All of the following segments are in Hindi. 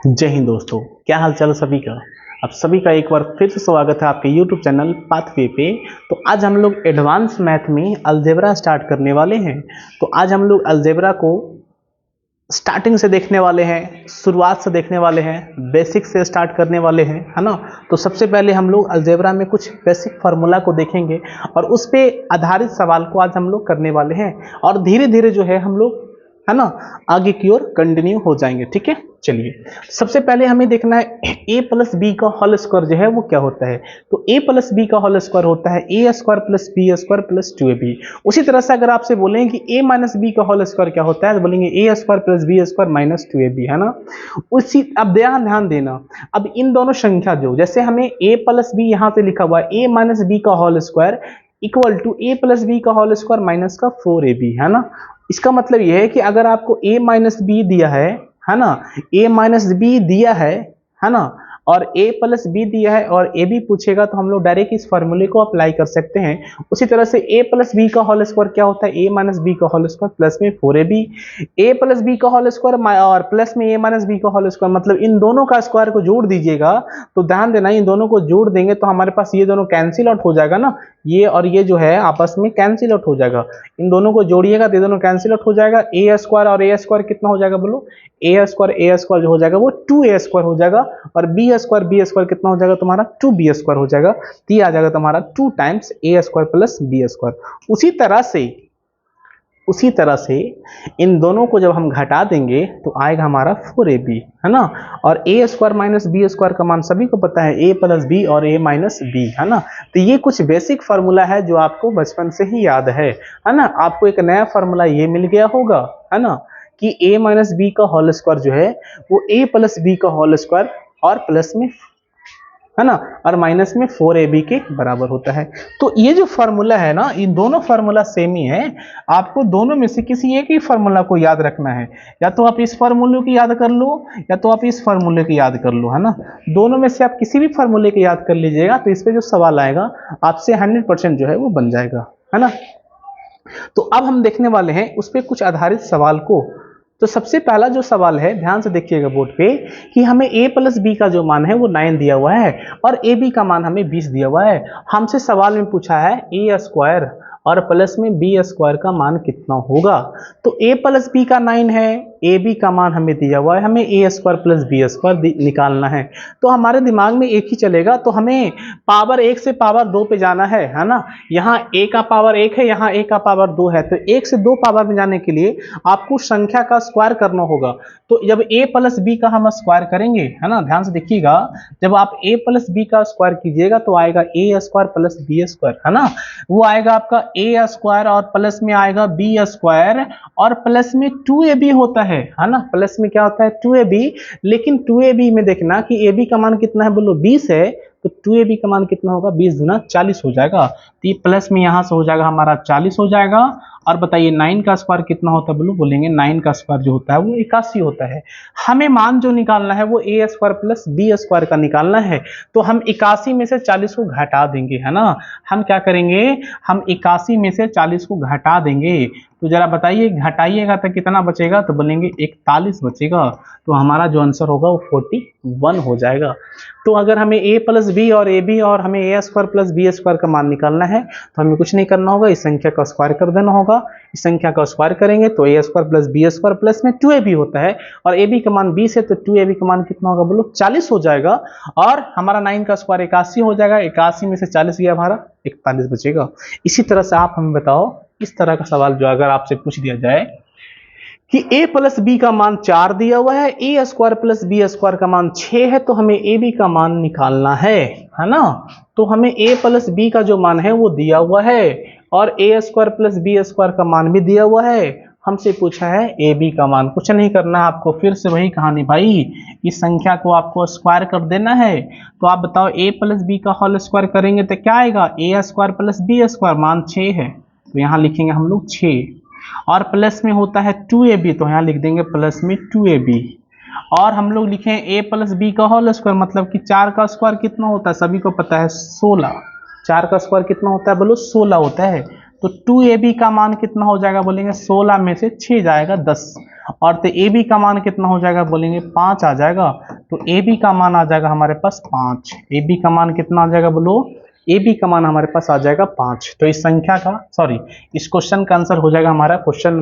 जय हिंद दोस्तों, क्या हाल चाल सभी का। आप सभी का एक बार फिर से स्वागत है आपके YouTube चैनल पाथवे पे। तो आज हम लोग एडवांस मैथ में अलजेब्रा स्टार्ट करने वाले हैं। तो आज हम लोग अलजेब्रा को स्टार्टिंग से देखने वाले हैं, शुरुआत से देखने वाले हैं, बेसिक से स्टार्ट करने वाले हैं, है ना। तो सबसे पहले हम लोग अलजेब्रा में कुछ बेसिक फार्मूला को देखेंगे और उस पे आधारित सवाल को आज हम लोग करने वाले हैं और धीरे धीरे जो है हम लोग, है ना, आगे की ओर कंटिन्यू हो जाएंगे। ठीक है, चलिए सबसे पहले हमें देखना है a प्लस बी का होल स्क्वायर जो है वो क्या होता है। तो a प्लस बी का होल स्क्वायर होता है A square plus B square plus 2ab। उसी तरह से अगर आपसे बोलेंगे कि a माइनस बी का होल स्क्वायर क्या होता है तो बोलेंगे A square plus B square minus 2ab, है ना। उसी अब ध्यान देना, अब इन दोनों संख्या जो जैसे हमें a प्लस बी यहाँ से लिखा हुआ है a माइनस बी का whole square equal to A plus B का होल स्क्वायर माइनस का 4ab, है ना। इसका मतलब यह है कि अगर आपको a माइनस बी दिया है ना, a माइनस बी दिया है ना, और a प्लस बी दिया है और a भी पूछेगा तो हम लोग डायरेक्ट इस फॉर्मूले को अप्लाई कर सकते हैं। उसी तरह से a प्लस बी का होल स्क्वायर क्या होता है, a माइनस बी का होल स्क्वायर प्लस में 4ab, a प्लस बी का होल स्क्वायर और प्लस में a माइनस बी का होल स्क्वायर, मतलब इन दोनों का स्क्वायर को जोड़ दीजिएगा। तो ध्यान देना, इन दोनों को जोड़ देंगे तो हमारे पास ये दोनों कैंसिल आउट हो जाएगा ना, ये और ये जो है आपस में कैंसिल आउट हो जाएगा। इन दोनों को जोड़िएगा तो ये दोनों कैंसिल आउट हो जाएगा। a स्क्वायर और a स्क्वायर कितना हो जाएगा बोलो, a स्क्वायर जो हो जाएगा वो 2a स्क्वायर हो जाएगा और b स्क्वायर कितना हो जाएगा तुम्हारा 2b स्क्वायर हो जाएगा। तो ये आ जाएगा तुम्हारा 2 times a square plus b square. उसी तरह से इन दोनों को जब हम घटा देंगे तो आएगा हमारा 4ab, है ना। और a square minus B square का मान सभी को पता है, a प्लस बी और a माइनस बी, है ना। तो ये कुछ बेसिक फार्मूला है जो आपको बचपन से ही याद है ना। आपको एक नया फार्मूला ये मिल गया होगा, है ना, कि a माइनस बी का होल स्क्वायर जो है वो a प्लस बी का होल स्क्वायर और प्लस में, है ना, और माइनस में 4ab के बराबर होता है। तो ये जो फार्मूला है ना, ये दोनों फार्मूला सेम ही है। आपको दोनों में से किसी एक ही फार्मूला को याद रखना है, या तो आप इस फार्मूले को याद कर लो या तो आप इस फार्मूले को याद कर लो, है ना। दोनों में से आप किसी भी फार्मूले को याद कर लीजिएगा तो इस पे जो सवाल आएगा आपसे 100% जो है वो बन जाएगा, है ना। तो अब हम देखने वाले हैं उस पर कुछ आधारित सवाल को। तो सबसे पहला जो सवाल है, ध्यान से देखिएगा बोर्ड पे, कि हमें a प्लस बी का जो मान है वो 9 दिया हुआ है और a b का मान हमें 20 दिया हुआ है। हमसे सवाल में पूछा है a स्क्वायर और प्लस में b स्क्वायर का मान कितना होगा। तो a प्लस बी का 9 है, ए बी का मान हमें दिया हुआ है, हमें A square plus B square निकालना है। तो हमारे दिमाग में एक ही चलेगा, तो हमें पावर 1 से पावर 2 पे जाना है ना। यहाँ a का पावर 1 है, यहाँ a का पावर 2 है, तो 1 से 2 पावर में जाने के लिए आपको संख्या का स्क्वायर करना होगा। तो जब a प्लस बी का हम स्क्वायर करेंगे, है ना, ध्यान से देखिएगा, जब आप a प्लस बी का स्क्वायर कीजिएगा तो आएगा a square plus B square, है ना। वो आएगा आपका a स्क्वायर और प्लस में आएगा b स्क्वायर और प्लस में 2ab होता है ना। प्लस में क्या होता है 2ab, लेकिन 2ab में देखना कि ab का मान कितना है बोलो 20 है, तो 2ab का मान कितना होगा 20 गुना 40 हो जाएगा। तो ये प्लस में यहां से हो जाएगा हमारा 40 हो जाएगा। और बताइए 9 का स्क्वायर कितना होता है बोलेंगे 9 का स्क्वायर जो होता है वो 81 होता है। हमें मान जो निकालना है वो a square plus b square का निकालना है। तो हम 81 में से 40 को घटा देंगे, है ना। हम क्या करेंगे, हम 81 में से 40 को घटा देंगे। तो जरा बताइए घटाइएगा तो कितना बचेगा, तो बोलेंगे 41 बचेगा। तो हमारा जो आंसर होगा वो 41 हो जाएगा। तो अगर हमें a प्लस बी और ए बी और हमें a square plus B square का मान निकालना है तो हमें कुछ नहीं करना होगा, इस संख्या का स्क्वायर कर देना होगा। इस संख्या का स्क्वायर करेंगे तो a square plus B square plus में 2ab होता है और ab का मान 20 है, तो 2ab का मान कितना होगा बोलो 40 हो जाएगा। और हमारा 9 का स्क्वायर 81 हो जाएगा, 81 में से 40 गया हमारा 41 बचेगा। इसी तरह से आप हमें बताओ, इस तरह का सवाल जो अगर आपसे पूछ दिया जाए कि a प्लस बी का मान 4 दिया हुआ है, a square plus B square का मान 6 है, तो हमें ए बी का मान निकालना है ना। तो हमें a प्लस बी का जो मान है वो दिया हुआ है और a square plus B square का मान भी दिया हुआ है। हमसे पूछा है ए बी का मान, कुछ नहीं करना है आपको, फिर से वही कहानी भाई, इस संख्या को आपको स्क्वायर कर देना है। तो आप बताओ a प्लस बी का होल स्क्वायर करेंगे तो क्या आएगा, a square plus B square मान 6 है, तो यहाँ लिखेंगे हम लोग 6 और प्लस में होता है 2ab, तो यहाँ लिख देंगे प्लस में 2ab। और हम लोग लिखें a प्लस बी का होल स्क्वायर, मतलब कि 4 का स्क्वायर कितना होता है सभी को पता है 16। 4 का स्क्वायर कितना होता है बोलो 16 होता है। तो 2ab का मान कितना हो जाएगा बोलेंगे 16 में से 6 जाएगा 10, और तो ab का मान कितना हो जाएगा बोलेंगे 5 आ जाएगा। तो ए बी का मान आ जाएगा हमारे पास 5। ए बी का मान कितना आ जाएगा बोलो, ए बी का मान हमारे पास आ जाएगा 5। तो इस संख्या का इस क्वेश्चन का आंसर हो जाएगा हमारा क्वेश्चन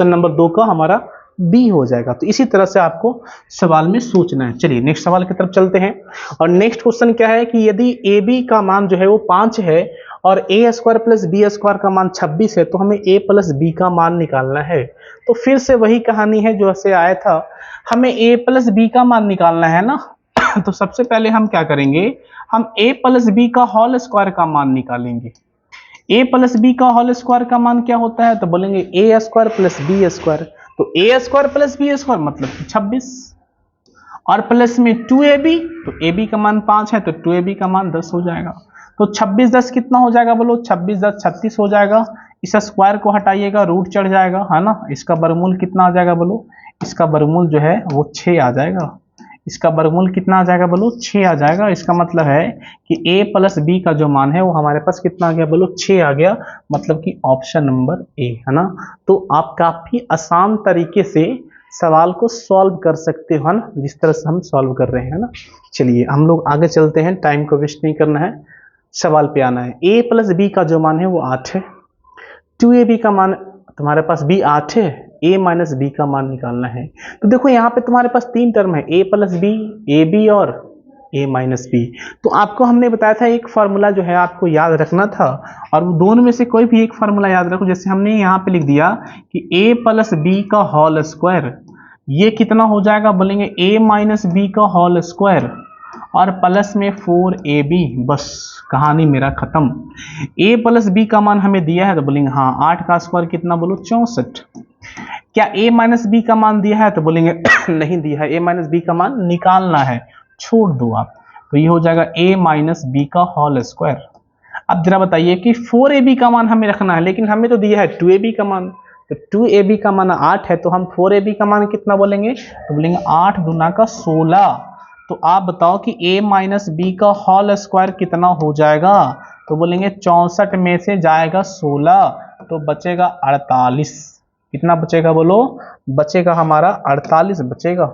नंबर 2 का हमारा बी हो जाएगा। तो इसी तरह से आपको सवाल में सोचना है। चलिए नेक्स्ट सवाल की तरफ चलते हैं। और नेक्स्ट क्वेश्चन क्या है कि यदि ए बी का मान जो है वो 5 है और A square plus B square का मान 26 है, तो हमें ए प्लस बी का मान निकालना है। तो फिर से वही कहानी है जो ऐसे आया था, हमें ए प्लस बी का मान निकालना है ना। तो सबसे पहले हम क्या करेंगे, हम ए प्लस बी का होल स्क्वायर का मान निकालेंगे। ए प्लस बी का होल स्क्वायर का मान क्या होता है, तो बोलेंगे A square plus B square. तो ए स्क्वायर प्लस बी स्क्वायर मतलब 26 और प्लस में 2ab, तो ab का मान 5 है तो 2ab का मान 10 हो जाएगा। तो 26 10 कितना हो जाएगा बोलो, 26 10 36 हो जाएगा। इस स्क्वायर को हटाइएगा, रूट चढ़ जाएगा, है ना। इसका वर्गमूल कितना आ जाएगा बोलो, इसका वर्गमूल जो है वो 6 आ जाएगा। इसका वर्गमूल कितना आ जाएगा बोलो, 6 आ जाएगा। इसका मतलब है कि a प्लस बी का जो मान है वो हमारे पास कितना आ गया बोलो, 6 आ गया। मतलब कि ऑप्शन नंबर ए, है ना। तो आप काफी आसान तरीके से सवाल को सॉल्व कर सकते हो, है ना, जिस तरह से हम सॉल्व कर रहे हैं, है ना। चलिए हम लोग आगे चलते हैं, टाइम को वेस्ट नहीं करना है, सवाल पे आना है। a प्लस बी का जो मान है वो 8 है। 2ab का मान तुम्हारे पास b 8 है, a माइनस बी का मान निकालना है। तो देखो यहाँ पे तुम्हारे पास 3 टर्म है, a plus B, A B और a माइनस बी। तो आपको हमने बताया था एक फार्मूला जो है आपको याद रखना था, और वो दोनों में से कोई भी एक फार्मूला याद रखो। जैसे हमने यहाँ पे लिख दिया कि a प्लस बी का होल स्क्वायर, ये कितना हो जाएगा बोलेंगे a माइनस बी का होल स्क्वायर और प्लस में 4ab। बस कहानी मेरा खत्म। a प्लस बी का मान हमें दिया है तो बोलेंगे हाँ 8 का स्क्वायर कितना बोलो 64। क्या a माइनस बी का मान दिया है तो बोलेंगे नहीं दिया है, a माइनस बी का मान निकालना है, छोड़ दो आप। तो ये हो जाएगा a माइनस बी का होल स्क्वायर। अब जरा बताइए कि 4ab का मान हमें रखना है, लेकिन हमें तो दिया है 2ab का मान। तो 2ab का मान 8 है तो हम 4ab का मान कितना बोलेंगे, तो बोलेंगे 8 दूना का 16। तो आप बताओ कि a माइनस बी का होल स्क्वायर कितना हो जाएगा, तो बोलेंगे 64 में से जाएगा 16 तो बचेगा 48। कितना बचेगा बोलो, बचेगा हमारा 48 बचेगा।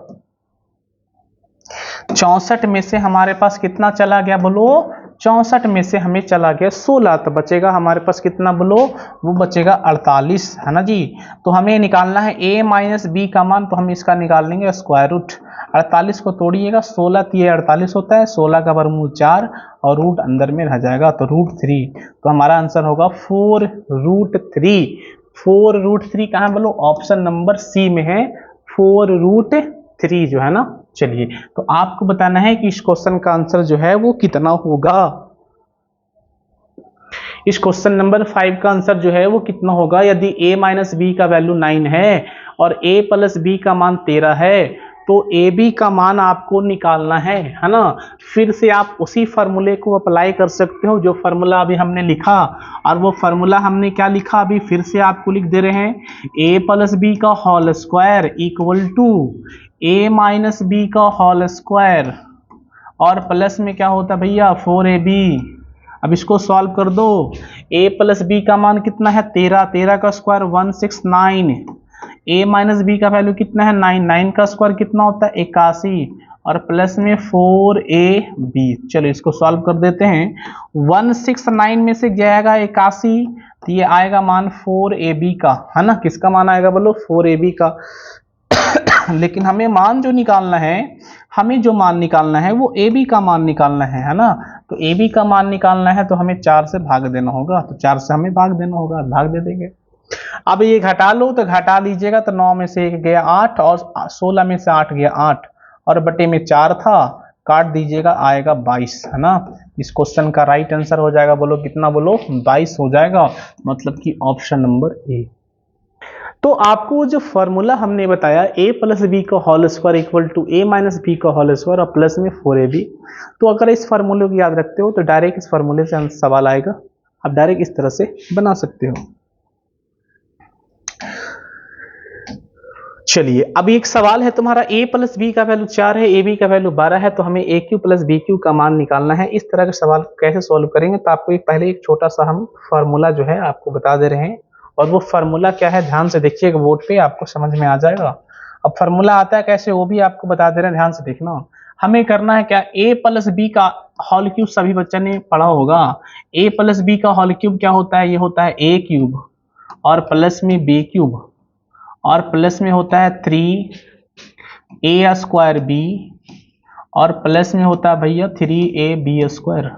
64 में से हमारे पास कितना चला गया बोलो, 64 में से हमें चला गया 16, तो बचेगा हमारे पास कितना बोलो, वो बचेगा 48, है ना जी। तो हमें निकालना है a माइनस बी का मान, तो हम इसका निकाल लेंगे स्क्वायर रूट। 48 को तोड़िएगा, 16 ये 48 होता है, 16 का वर्गमूल 4 और रूट अंदर में रह जाएगा तो √3। तो हमारा आंसर होगा 4√3। 4√3 कहाँ बोलो, ऑप्शन नंबर सी में है 4√3 जो है ना। चलिए तो आपको बताना है कि इस क्वेश्चन का आंसर जो है वो कितना होगा। इस क्वेश्चन नंबर 5 का आंसर जो है वो कितना होगा, यदि a माइनस बी का वैल्यू 9 है और a प्लस बी का मान 13 है तो ए बी का मान आपको निकालना है ना। फिर से आप उसी फार्मूले को अप्लाई कर सकते हो जो फार्मूला अभी हमने लिखा, और वो फार्मूला हमने क्या लिखा अभी फिर से आपको लिख दे रहे हैं, a प्लस बी का whole square equal to a minus B का होल स्क्वायर और प्लस में क्या होता है भैया 4ab। अब इसको सॉल्व कर दो, a प्लस बी का मान कितना है 13, 13 का स्क्वायर 169, a माइनस बी का वैल्यू कितना है 9, 9 का स्क्वायर कितना होता है 81 और प्लस में 4ab। चलो इसको सॉल्व कर देते हैं, 169 में से जाएगा 81 तो ये आएगा मान 4ab का, है ना। किसका मान आएगा बोलो, 4ab का। लेकिन हमें मान जो निकालना है, हमें जो मान निकालना है वो ab का मान निकालना है ना। तो ab का मान निकालना है तो हमें 4 से भाग देना होगा, तो 4 से हमें भाग देना होगा, भाग दे देंगे। अब ये घटा लो तो घटा लीजिएगा, तो 9 में से 1 गया 8 और 16 में से 8 गया 8 और बटे में 4 था, काट दीजिएगा आएगा 22, है ना। इस क्वेश्चन का राइट आंसर हो जाएगा बोलो कितना बोलो 22 हो जाएगा, मतलब कि ऑप्शन नंबर ए। तो आपको जो फॉर्मूला हमने बताया a प्लस बी का whole square equal to a minus B का होल स्क्वायर और प्लस में 4ab, तो अगर इस फार्मूले को याद रखते हो तो डायरेक्ट इस फार्मूले से सवाल आएगा, आप डायरेक्ट इस तरह से बना सकते हो। चलिए अब एक सवाल है तुम्हारा, a प्लस बी का वैल्यू 4 है, ab का वैल्यू 12 है, तो हमें aq प्लस bq का मान निकालना है। इस तरह के सवाल कैसे सॉल्व करेंगे, तो आपको पहले एक छोटा सा हम फार्मूला जो है आपको बता दे रहे हैं, और वो फार्मूला क्या है ध्यान से देखिएगा, बोर्ड पे आपको समझ में आ जाएगा। अब फॉर्मूला आता है कैसे वो भी आपको बता दे रहे हैं, ध्यान से देखना। हमें करना है क्या, a प्लस बी का होल क्यूब, सभी बच्चों ने पढ़ा होगा। a प्लस बी का होल क्यूब क्या होता है, ये होता है a क्यूब और प्लस में b क्यूब और प्लस में होता है 3a स्क्वायर b और प्लस में होता है भैया 3ab स्क्वायर।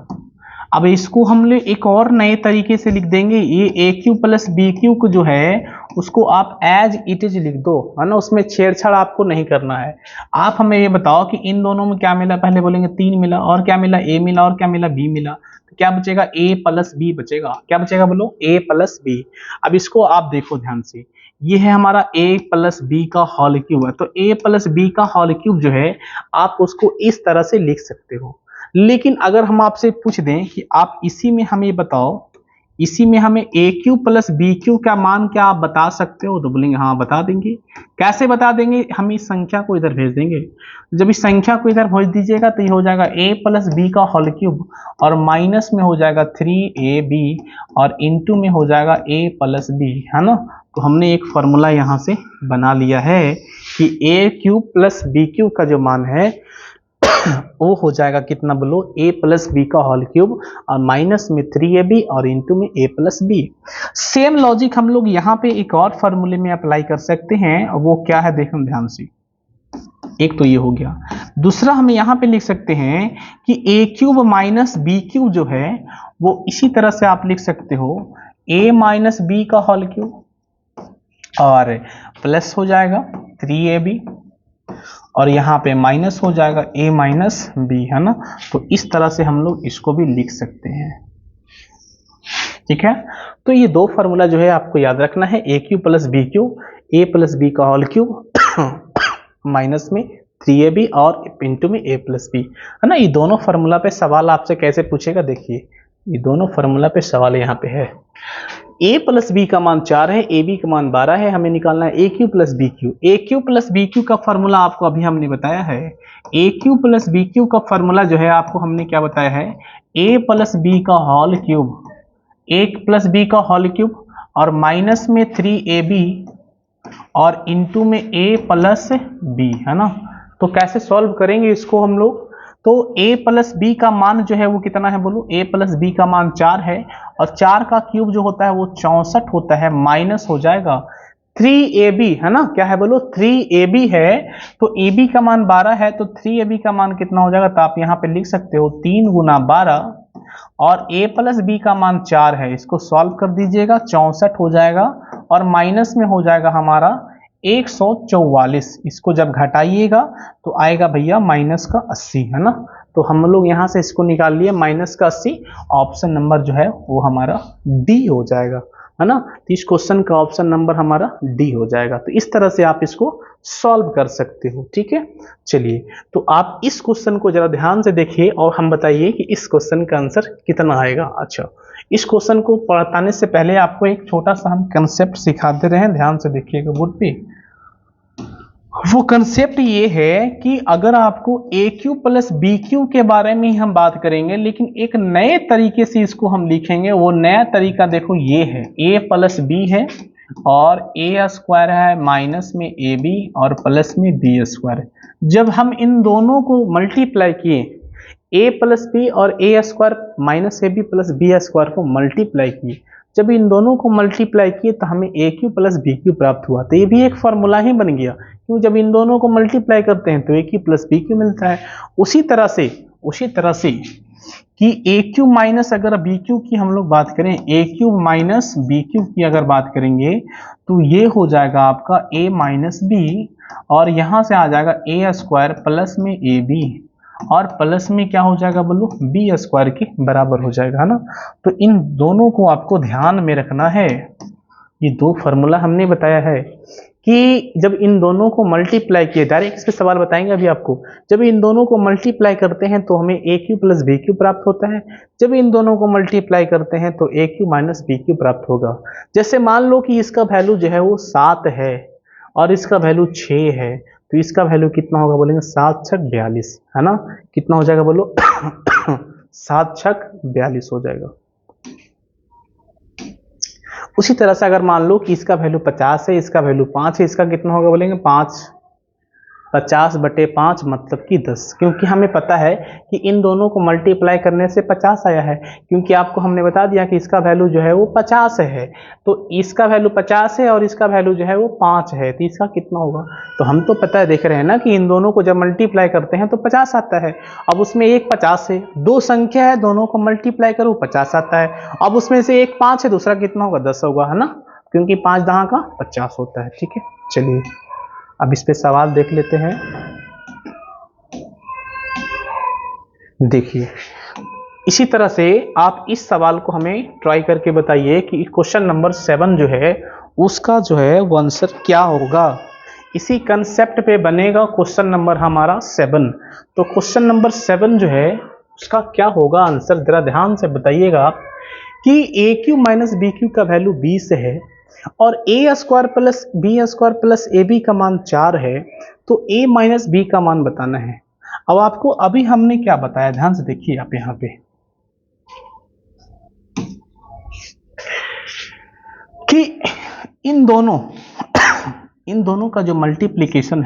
अब इसको हम लोग एक और नए तरीके से लिख देंगे, ये ए क्यू प्लस बी क्यू को जो है उसको आप एज इट इज लिख दो, है ना, उसमें छेड़छाड़ आपको नहीं करना है। आप हमें ये बताओ कि इन दोनों में क्या मिला, पहले बोलेंगे 3 मिला, और क्या मिला, ए मिला, और क्या मिला, बी मिला, तो क्या बचेगा, ए प्लस बी बचेगा। क्या बचेगा बोलो, ए प्लस बी। अब इसको आप देखो ध्यान से, ये है हमारा a प्लस बी का होल क्यूब है, तो a प्लस बी का होल क्यूब जो है आप उसको इस तरह से लिख सकते हो। लेकिन अगर हम आपसे पूछ दें कि आप इसी में हमें बताओ, इसी में हमें A cube plus B cube का मान क्या आप बता सकते हो, तो बोलेंगे हाँ बता देंगे। कैसे बता देंगे, हम इस संख्या को इधर भेज देंगे। जब इस संख्या को इधर भेज दीजिएगा तो ये हो जाएगा a प्लस बी का होल क्यूब और माइनस में हो जाएगा 3ab और इंटू में हो जाएगा a प्लस बी, है ना। तो हमने एक फॉर्मूला यहाँ से बना लिया है कि a cube plus B cube का जो मान है वो हो जाएगा कितना बोलो, a प्लस बी का होल क्यूब और माइनस में 3ab और इंटू में a plus B. Same logic हम लोग यहाँ पे एक और फॉर्मूले में अप्लाई कर सकते हैं, वो क्या है देखो ध्यान से। एक तो ये हो गया, दूसरा हम यहाँ पे लिख सकते हैं कि a cube minus B cube जो है वो इसी तरह से आप लिख सकते हो a माइनस बी का होल क्यूब और प्लस हो जाएगा 3ab और यहाँ पे माइनस हो जाएगा a माइनस बी, है ना। तो इस तरह से हम लोग इसको भी लिख सकते हैं, ठीक है। तो ये दो फार्मूला जो है आपको याद रखना है, ए क्यू प्लस बी क्यू, ए प्लस बी का होल क्यूब माइनस में 3ab और इंटू में a प्लस बी, है ना। ये दोनों फार्मूला पे सवाल आपसे कैसे पूछेगा, देखिए ये दोनों फार्मूला पे सवाल यहाँ पे है। a प्लस बी का मान 4 है, ab का मान 12 है, हमें निकालना है a cube plus B cube. A cube plus B cube का फॉर्मूला आपको अभी हमने बताया है, a cube plus B cube का फॉर्मूला जो है आपको हमने क्या बताया है, a प्लस बी का whole cube, a plus B का होल क्यूब और माइनस में 3ab और इंटू में a प्लस बी, है ना। तो कैसे सॉल्व करेंगे इसको हम लोग, तो a प्लस बी का मान जो है वो कितना है बोलो, a प्लस बी का मान 4 है और 4 का क्यूब जो होता है वो 64 होता है, माइनस हो जाएगा 3ab, है ना। क्या है बोलो, 3ab है, तो ab का मान 12 है तो 3ab का मान कितना हो जाएगा, तो आप यहाँ पे लिख सकते हो 3 गुना 12 और a प्लस बी का मान 4 है, इसको सॉल्व कर दीजिएगा 64 हो जाएगा और माइनस में हो जाएगा हमारा 144। इसको जब घटाइएगा तो आएगा भैया माइनस का 80, है ना। तो हम लोग यहाँ से इसको निकाल लिए माइनस का 80, ऑप्शन नंबर जो है वो हमारा डी हो जाएगा, है ना। तो इस क्वेश्चन का ऑप्शन नंबर हमारा डी हो जाएगा। तो इस तरह से आप इसको सॉल्व कर सकते हो, ठीक है। चलिए तो आप इस क्वेश्चन को जरा ध्यान से देखिए और हम बताइए कि इस क्वेश्चन का आंसर कितना आएगा। अच्छा, इस क्वेश्चन को पढ़ाने से पहले आपको एक छोटा सा हम कंसेप्ट सिखा दे रहे हैं, ध्यान से देखिएगा बोर्ड पे। वो कंसेप्ट ये है कि अगर आपको ए क्यू प्लस बी क्यू के बारे में ही हम बात करेंगे, लेकिन एक नए तरीके से इसको हम लिखेंगे। वो नया तरीका देखो ये है, ए प्लस बी है और ए स्क्वायर है माइनस में ए बी और प्लस में बी स्क्वायर। जब हम इन दोनों को मल्टीप्लाई किए, ए प्लस बी और A square minus A B plus B square को मल्टीप्लाई किए, जब इन दोनों को मल्टीप्लाई किए तो हमें A cube plus B cube प्राप्त हुआ। तो ये भी एक फॉर्मूला ही बन गया, क्यों, जब इन दोनों को मल्टीप्लाई करते हैं तो ए क्यू प्लस बी क्यू मिलता है। उसी तरह से कि ए क्यू माइनस अगर बी क्यू की हम लोग बात करें, ए क्यू माइनस बी क्यू की अगर बात करेंगे तो ये हो जाएगा आपका ए माइनस बी और यहाँ से आ जाएगा ए स्क्वायर प्लस में ए बी और प्लस में क्या हो जाएगा बोलो, बी स्क्वायर के बराबर हो जाएगा, है ना। तो इन दोनों को आपको ध्यान में रखना है। ये दो फार्मूला हमने बताया है कि जब इन दोनों को मल्टीप्लाई किए, डायरेक्ट इस पे सवाल बताएंगे अभी आपको, जब इन दोनों को मल्टीप्लाई करते हैं तो हमें A cube plus B cube प्राप्त होता है। जब इन दोनों को मल्टीप्लाई करते हैं तो ए क्यू माइनस बी क्यू प्राप्त होगा। जैसे मान लो कि इसका वैल्यू जो है वो 7 है और इसका वैल्यू 6 है, तो इसका वैल्यू कितना होगा बोलेंगे, 7 छक 42, है ना। कितना हो जाएगा बोलो 7 छक 42 हो जाएगा। उसी तरह से अगर मान लो कि इसका वैल्यू 50 है, इसका वैल्यू 5 है, इसका कितना होगा बोलेंगे 5 50/5 मतलब कि 10, क्योंकि हमें पता है कि इन दोनों को मल्टीप्लाई करने से 50 आया है, क्योंकि आपको हमने बता दिया कि इसका वैल्यू जो है वो 50 है, तो इसका वैल्यू 50 है और इसका वैल्यू जो है वो 5 है, तो इसका कितना होगा। तो हम तो पता है, देख रहे हैं ना कि इन दोनों को जब मल्टीप्लाई करते हैं तो 50 आता है। अब उसमें एक 50 है, दो संख्या है, दोनों को मल्टीप्लाई करो 50 आता है। अब उसमें से एक 5 है, दूसरा कितना होगा, 10 होगा, है ना, क्योंकि 5 दहा का 50 होता है। ठीक है, चलिए अब इस पे सवाल देख लेते हैं। देखिए, इसी तरह से आप इस सवाल को हमें ट्राई करके बताइए कि क्वेश्चन नंबर 7 जो है उसका जो है वो आंसर क्या होगा। इसी कंसेप्ट पे बनेगा क्वेश्चन नंबर हमारा 7। तो क्वेश्चन नंबर 7 जो है उसका क्या होगा आंसर, जरा ध्यान से बताइएगा आप कि A cube minus B cube का वैल्यू 20 है और A square plus B square plus A B का मान 4 है, तो ए माइनस बी का मान बताना है। अब आपको अभी हमने क्या बताया, ध्यान से देखिए आप यहाँ पे कि इन दोनों का जो मल्टीप्लिकेशन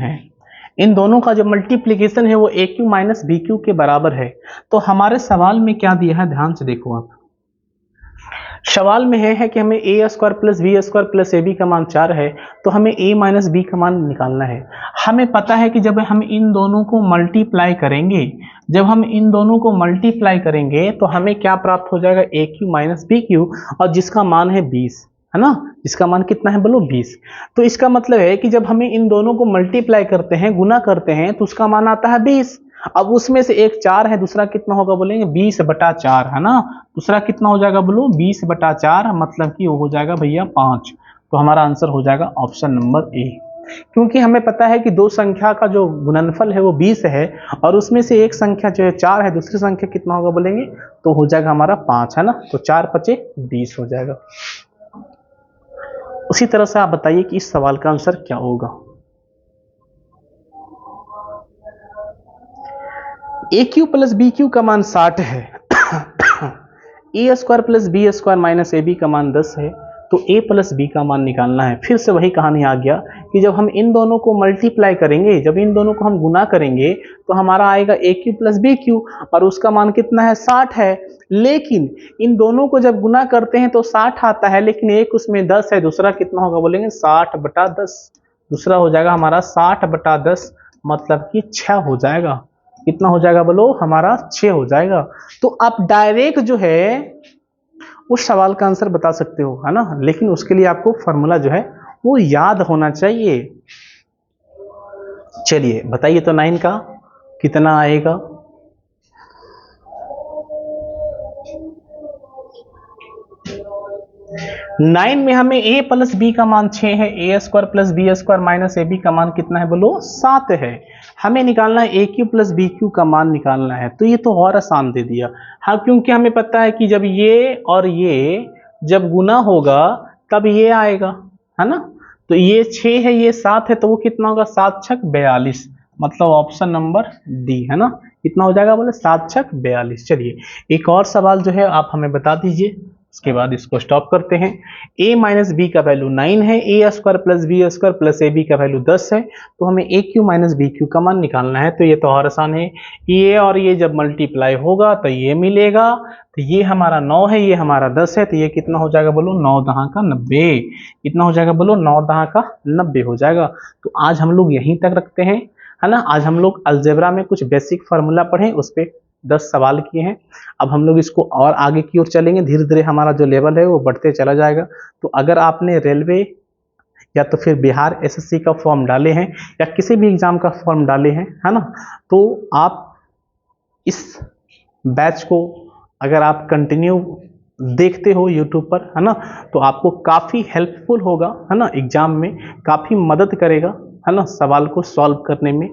है, वो ए क्यू माइनस बी क्यू के बराबर है। तो हमारे सवाल में क्या दिया है, ध्यान से देखो आप, सवाल में है कि हमें A square plus B square plus A B का मान 4 है, तो हमें ए माइनस बी का मान निकालना है। हमें पता है कि जब हम इन दोनों को मल्टीप्लाई करेंगे, तो हमें क्या प्राप्त हो जाएगा, ए क्यू माइनस बी क्यू, और जिसका मान है 20, है ना, जिसका मान कितना है बोलो 20। तो इसका मतलब है कि जब हमें इन दोनों को मल्टीप्लाई करते हैं, गुना करते हैं, तो उसका मान आता है 20। अब उसमें से एक 4 है, दूसरा कितना होगा बोलेंगे 20/4, है ना, दूसरा कितना हो जाएगा बोलो 20/4, मतलब कि वो हो जाएगा भैया 5। तो हमारा आंसर हो जाएगा ऑप्शन नंबर ए, क्योंकि हमें पता है कि दो संख्या का जो गुणनफल है वो 20 है और उसमें से एक संख्या जो है 4 है, दूसरी संख्या कितना होगा बोलेंगे, तो हो जाएगा हमारा 5, है ना, तो 4×5 = 20 हो जाएगा। उसी तरह से आप बताइए कि इस सवाल का आंसर क्या होगा। A cube plus B cube का मान 60 है, A square plus B square minus A B का मान 10 है, तो ए प्लस बी का मान निकालना है। फिर से वही कहानी आ गया कि जब हम इन दोनों को मल्टीप्लाई करेंगे, जब इन दोनों को हम गुना करेंगे, तो हमारा आएगा ए क्यू प्लस बी क्यू और उसका मान कितना है 60 है। लेकिन इन दोनों को जब गुना करते हैं तो 60 आता है, लेकिन एक उसमें 10 है, दूसरा कितना होगा बोलेंगे 60/10, दूसरा हो जाएगा हमारा 60/10, मतलब कि 6 हो जाएगा। कितना हो जाएगा बोलो, हमारा 6 हो जाएगा। तो आप डायरेक्ट जो है उस सवाल का आंसर बता सकते हो, है ना, लेकिन उसके लिए आपको फॉर्मूला जो है वो याद होना चाहिए। चलिए बताइए तो 9 का कितना आएगा। 9 में हमें a प्लस बी का मान 6 है, A square plus B square minus A B का मान कितना है बोलो 7 है। हमें निकालना है ए क्यू प्लस बी क्यू का मान निकालना है, तो ये तो और आसान दे दिया। हाँ, क्योंकि हमें पता है कि जब ये और ये जब गुना होगा तब ये आएगा, है ना, तो ये 6 है, ये 7 है, तो वो कितना होगा 7×6 = 42, मतलब ऑप्शन नंबर डी, है ना, कितना हो जाएगा बोले 7×6 = 42। चलिए एक और सवाल जो है आप हमें बता दीजिए, उसके बाद इसको स्टॉप करते हैं। a माइनस बी का वैल्यू 9 है, A square plus B square plus A B का वैल्यू 10 है, तो हमें A cube minus B cube का मान निकालना है। तो ये तो और आसान है, ये और ये जब मल्टीप्लाई होगा तो ये मिलेगा, तो ये हमारा 9 है, ये हमारा 10 है, तो ये कितना हो जाएगा बोलो 9×10 = 90, कितना हो जाएगा बोलो 9×10 = 90 हो जाएगा। तो आज हम लोग यहीं तक रखते हैं, है ना। आज हम लोग अलजेब्रा में कुछ बेसिक फार्मूला पढ़े, उस पर 10 सवाल किए हैं। अब हम लोग इसको और आगे की ओर चलेंगे, धीरे धीरे हमारा जो लेवल है वो बढ़ते चला जाएगा। तो अगर आपने रेलवे या तो फिर बिहार एसएससी का फॉर्म डाले हैं या किसी भी एग्जाम का फॉर्म डाले हैं, है ना, तो आप इस बैच को अगर आप कंटिन्यू देखते हो यूट्यूब पर, है ना, तो आपको काफ़ी हेल्पफुल होगा, है ना, एग्जाम में काफ़ी मदद करेगा, है ना, सवाल को सॉल्व करने में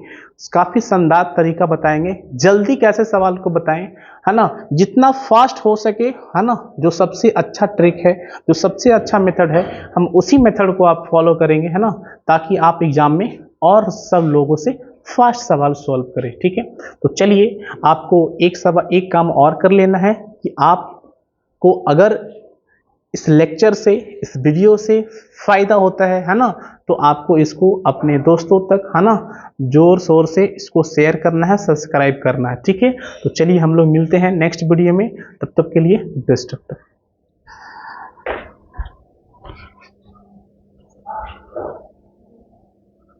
काफ़ी शानदार तरीका बताएंगे। जल्दी कैसे सवाल को बताएं, है ना, जितना फास्ट हो सके, है ना, जो सबसे अच्छा ट्रिक है, जो सबसे अच्छा मेथड है, हम उसी मेथड को आप फॉलो करेंगे, है ना, ताकि आप एग्जाम में और सब लोगों से फास्ट सवाल सॉल्व करें। ठीक है, तो चलिए आपको एक काम और कर लेना है कि आपको अगर इस लेक्चर से, इस वीडियो से फ़ायदा होता है ना, तो आपको इसको अपने दोस्तों तक, है ना, जोर शोर से इसको शेयर करना है, सब्सक्राइब करना है, ठीक है। तो चलिए हम लोग मिलते हैं नेक्स्ट वीडियो में, तब तक के लिए बेस्ट ऑफ लक।